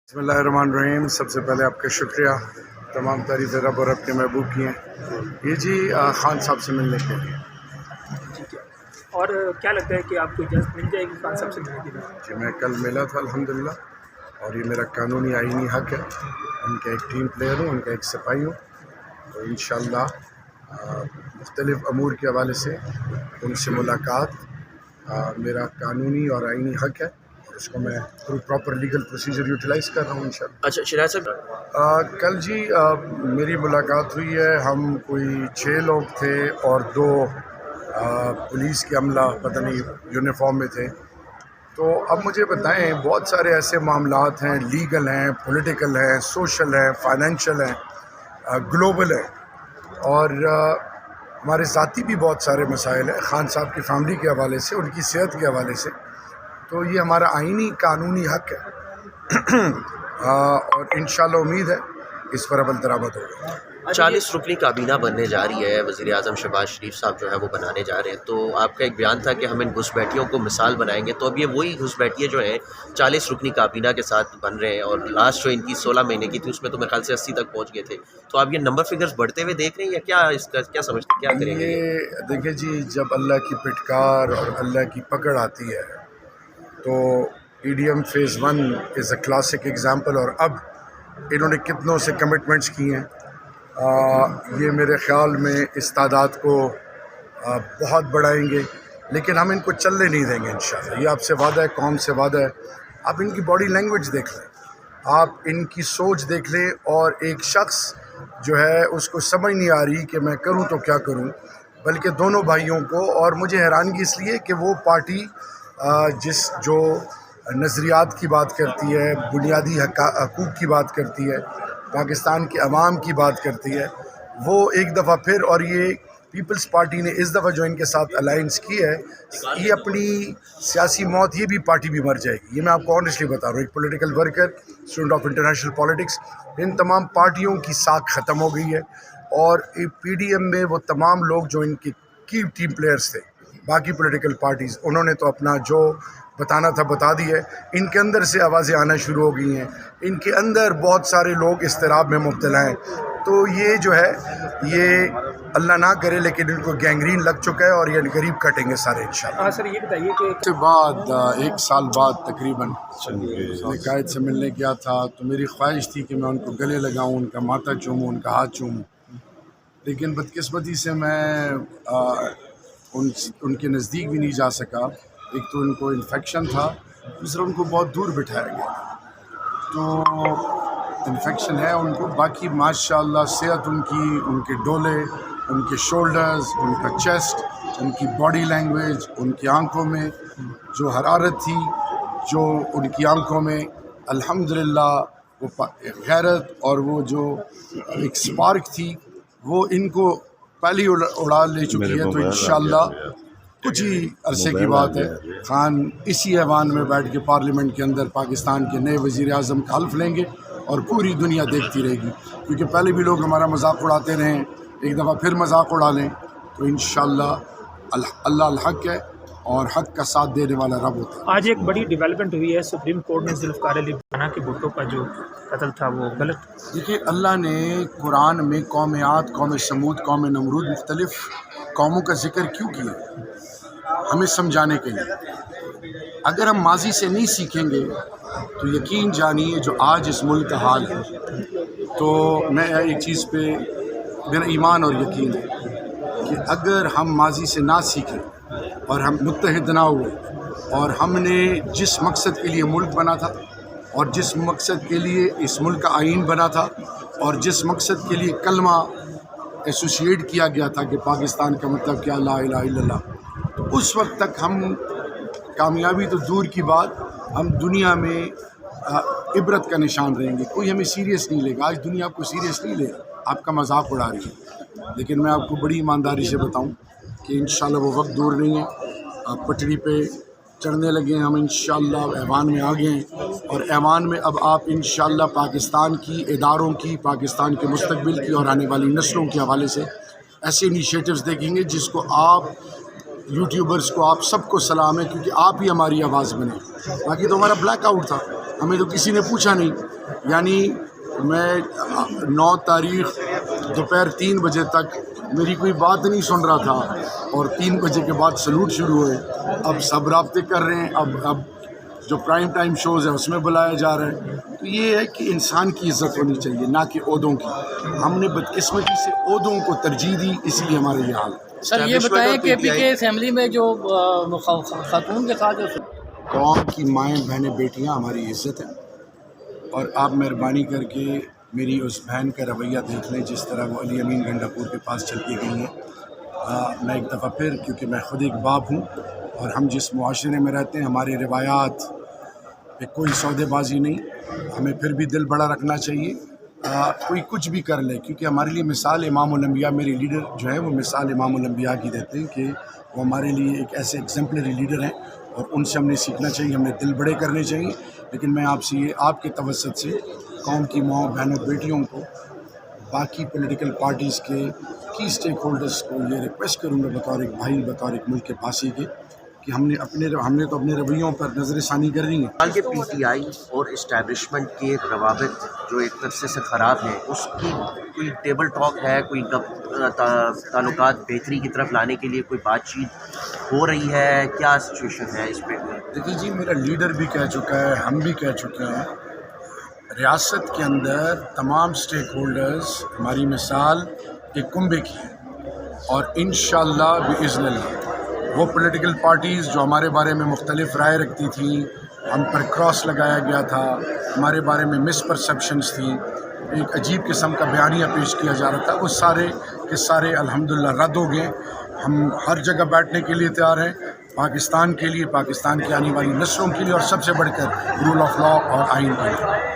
बिस्मिल्लाहिर्रहमानिर्रहीम। सबसे पहले आपका शुक्रिया, तमाम तारीफ़ें रब और अपने महबूब की हैं। ये जी खान साहब से मिलने के लिए। ठीक है। और क्या लगता है कि आपको इजाज़त मिल जाएगी खान साहब से मिलने के लिए? जी मैं कल मिला था अल्हम्दुलिल्लाह, और ये मेरा कानूनी आईनी हक़ है। उनका एक टीम प्लेयर हूँ, उनका एक सिपाही हूँ, तो इंशाअल्लाह मुख्तलिफ़ अमूर के हवाले से उनसे मुलाकात मेरा कानूनी और आईनी हक़ है, और उसको मैं through proper legal procedure utilize कर रहा हूँ इंशाअल्लाह। अच्छा शिराज साहब, कल जी मेरी मुलाकात हुई है। हम कोई 6 लोग थे और 2 पुलिस के अमला पता नहीं यूनिफॉर्म में थे। तो अब मुझे बताएं, बहुत सारे ऐसे मामलात हैं, लीगल हैं, पॉलिटिकल हैं, सोशल हैं, फाइनेंशियल हैं, ग्लोबल हैं, और हमारे ज़ाती भी बहुत सारे मसाइल हैं खान साहब की फैमिली के हवाले से, उनकी सेहत के हवाले से। तो ये हमारा आईनी कानूनी हक़ है और इंशाअल्लाह उम्मीद है इस पर अमल दरामद होगा। 40 रुकनी काबीना बनने जा रही है, वज़ीर आज़म शहबाज शरीफ साहब जो है वो बनाने जा रहे हैं। तो आपका एक बयान था कि हम इन घुसपैठियों को मिसाल बनाएंगे, तो अब ये वही घुसपैठिए जो हैं 40 रुकनी काबीना के साथ बन रहे हैं, और लास्ट जो इनकी 16 महीने की थी उसमें तो मेरे ख्याल से 80 तक पहुँच गए थे। तो आप ये नंबर फिगर्स बढ़ते हुए देख रहे हैं या क्या इसका क्या समझते, क्या करेंगे? ये देखिए जी, जब अल्लाह की पिटकार और अल्लाह की पकड़ आती है तो EDM phase 1 is a classic example, और अब इन्होंने कितनों से कमिटमेंट्स की हैं। ये मेरे ख़्याल में इस तादाद को बहुत बढ़ाएंगे, लेकिन हम इनको चलने नहीं देंगे इंशाअल्लाह। ये आपसे वादा है, कौम से वादा है। आप इनकी बॉडी लैंग्वेज देख लें, आप इनकी सोच देख लें, और एक शख्स जो है उसको समझ नहीं आ रही कि मैं करूं तो क्या करूं, बल्कि दोनों भाइयों को। और मुझे हैरानगी इसलिए कि वो पार्टी जो नज़रियात की बात करती है, बुनियादी हकूक़ की बात करती है, पाकिस्तान के अवाम की बात करती है, वो एक दफ़ा फिर, और ये पीपल्स पार्टी ने इस दफ़ा जो इनके साथ अलाइंस की है, ये अपनी सियासी मौत, ये भी पार्टी भी मर जाएगी। ये मैं आपको ऑनेस्टली बता रहा हूँ, एक political worker, student of international politics, इन तमाम पार्टियों की साख ख़त्म हो गई है। और PDM में वो तमाम लोग जो इनके की टीम प्लेयर्स थे, बाकी पॉलिटिकल पार्टीज़, उन्होंने तो अपना जो बताना था बता दिया है। इनके अंदर से आवाज़ें आना शुरू हो गई हैं, इनके अंदर बहुत सारे लोग इस्तिराब में मुब्तला हैं। तो ये जो है, ये अल्लाह ना करे, लेकिन इनको गैंग्रीन लग चुका है, और ये गरीब कटेंगे सारे इंशाअल्लाह। हाँ सर, ये बताइए कि उसके बाद 1 साल बाद तकरीबन कायद से मिलने गया था, तो मेरी ख्वाहिश थी कि मैं उनको गले लगाऊं, उनका माथा चूमूं, उनका हाथ चूमूं, लेकिन बदकिस्मती से मैं उनके नज़दीक भी नहीं जा सका। एक तो उनको इन्फेक्शन था, दूसरा उनको बहुत दूर बिठाया गया, तो इन्फेक्शन है उनको। बाकी माशाअल्लाह सेहत उनकी, उनके डोले, उनके शोल्डर्स, उनका चेस्ट, उनकी बॉडी लैंग्वेज, उनकी आंखों में जो हरारत थी, जो उनकी आंखों में अल्हम्दुलिल्लाह वो गैरत और वो जो एक स्पार्क थी, वो इनको पहले ही उड़ा ले चुकी है। तो इंशाअल्लाह कुछ ही अरसे की बात है, खान इसी ऐवान में बैठ के पार्लियामेंट के अंदर पाकिस्तान के नए वज़ीर आज़म का हल्फ लेंगे, और पूरी दुनिया देखती रहेगी। क्योंकि पहले भी लोग हमारा मजाक उड़ाते रहे, एक दफ़ा फिर मजाक उड़ा लें, तो इंशाअल्लाह अल्लाह अल हक़ है, और हक़ का साथ देने वाला रब होता है। आज एक बड़ी डेवलपमेंट हुई है, सुप्रीम कोर्ट ने ज़ुल्फ़िकार अली भुट्टो की भुट्टो का जो कत्ल था वो गलत। देखिए, अल्लाह ने कुरान में कौम आद, कौम समूद, कौम नमरूद, मुख्तलिफ़ कौमों का जिक्र क्यों किया? हमें समझाने के लिए। अगर हम माजी से नहीं सीखेंगे तो यकीन जानिए जो आज इस मुल्क का हाल है, तो मैं एक चीज़ पे मेरा ईमान और यकीन है कि अगर हम माजी से ना सीखें और हम मुत्तहिद ना हुए, और हमने जिस मकसद के लिए मुल्क बना था, और जिस मकसद के लिए इस मुल्क का आईन बना था, और जिस मकसद के लिए कलमा एसोसिएट किया गया था कि पाकिस्तान का मतलब क्या, ला इलाहा इल्लल्लाह, तो उस वक्त तक हम कामयाबी तो दूर की बात, हम दुनिया में इबरत का निशान रहेंगे। कोई हमें सीरियस नहीं लेगा। आज दुनिया आपको सीरियस नहीं ले, आपका मजाक उड़ा रही है। लेकिन मैं आपको बड़ी ईमानदारी से बताऊं कि इंशाअल्लाह वो वक्त दूर नहीं है। पटड़ी पे चढ़ने लगे हैं हम, इंशाअल्लाह ऐवान में आ गए हैं, और ऐवान में अब आप इंशाअल्लाह पाकिस्तान की इदारों की, पाकिस्तान के मुस्तकबिल की और आने वाली नस्लों के हवाले से ऐसे इनिशिएटिव्स देखेंगे जिसको आप यूट्यूबर्स को, आप सबको सलाम है, क्योंकि आप ही हमारी आवाज़ बने। बाकी तो हमारा ब्लैक आउट था, ہمیں تو کسی نے پوچھا نہیں. یعنی میں 9 تاریخ دوپہر 3 بجے تک میری کوئی بات نہیں سن رہا تھا اور 3 بجے کے بعد سلوٹ شروع ہوئے. اب سب رابطے کر رہے ہیں. اب جو پرائم ٹائم شوز ہیں اس میں بلایا جا رہا ہے. تو یہ ہے کہ انسان کی عزت ہونی چاہیے نہ کہ عہدوں کی. ہم نے بدقسمتی سے عہدوں کو ترجیح دی, اس لیے ہمارے یہ حال ہے. سر یہ بتائیں کہ پی کے اسمبلی میں جو خاتون کے ساتھ جو قوم کی مائیں بہنیں بیٹیاں ہماری عزت ہیں, اور آپ مہربانی کر کے میری اس بہن کا رویہ دیکھ لیں جس طرح وہ علی امین گنڈا پور کے پاس چل کے گئی ہیں. میں ایک دفعہ پھر, کیونکہ میں خود ایک باپ ہوں اور ہم جس معاشرے میں رہتے ہیں ہماری روایات پہ کوئی سودے بازی نہیں, ہمیں پھر بھی دل بڑا رکھنا چاہیے. کوئی کچھ بھی کر لے, کیونکہ ہمارے لیے مثال امام الانبیاء, میرے لیڈر جو ہیں وہ مثال امام الانبیاء کی دیتے ہیں کہ وہ ہمارے لیے ایک ایسے ایگزمپلری لیڈر ہیں اور ان سے ہم نے سیکھنا چاہیے, ہم نے دل بڑے کرنے چاہیے. لیکن میں آپ سے یہ آپ کے توسط سے قوم کی ماؤں بہنوں بیٹیوں کو, باقی پولیٹیکل پارٹیز کے کی اسٹیک ہولڈرز کو یہ ریکویسٹ کروں گا بطور ایک بھائی, بطور ایک ملک کے باسی کے, کہ ہم نے تو اپنے رویوں پر نظر ثانی کر رہی ہیں. حال کے پی ٹی آئی اور اسٹیبلشمنٹ کے روابط جو ایک عرصے سے خراب ہیں, اس کی کوئی ٹیبل ٹاک ہے, کوئی تعلقات بہتری کی طرف لانے کے لیے کوئی بات چیت ہو رہی ہے؟ کیا سچویشن ہے اس پہ؟ دیکھیے جی, میرا لیڈر بھی کہہ چکا ہے, ہم بھی کہہ چکے ہیں, ریاست کے اندر تمام اسٹیک ہولڈرز ہماری مثال ایک کنبے کی ہے, اور انشاءاللہ باذن اللہ وہ پولیٹیکل پارٹیز جو ہمارے بارے میں مختلف رائے رکھتی تھیں, ہم پر کراس لگایا گیا تھا, ہمارے بارے میں مس پرسیپشنز تھیں, ایک عجیب قسم کا بیانیہ پیش کیا جا رہا تھا, وہ سارے کے سارے الحمدللہ رد ہو گئے. ہم ہر جگہ بیٹھنے کے لیے تیار ہیں, پاکستان کے لیے, پاکستان کی آنے والی نسلوں کے لیے, اور سب سے بڑھ کر رول آف لا اور آئین کے لیے.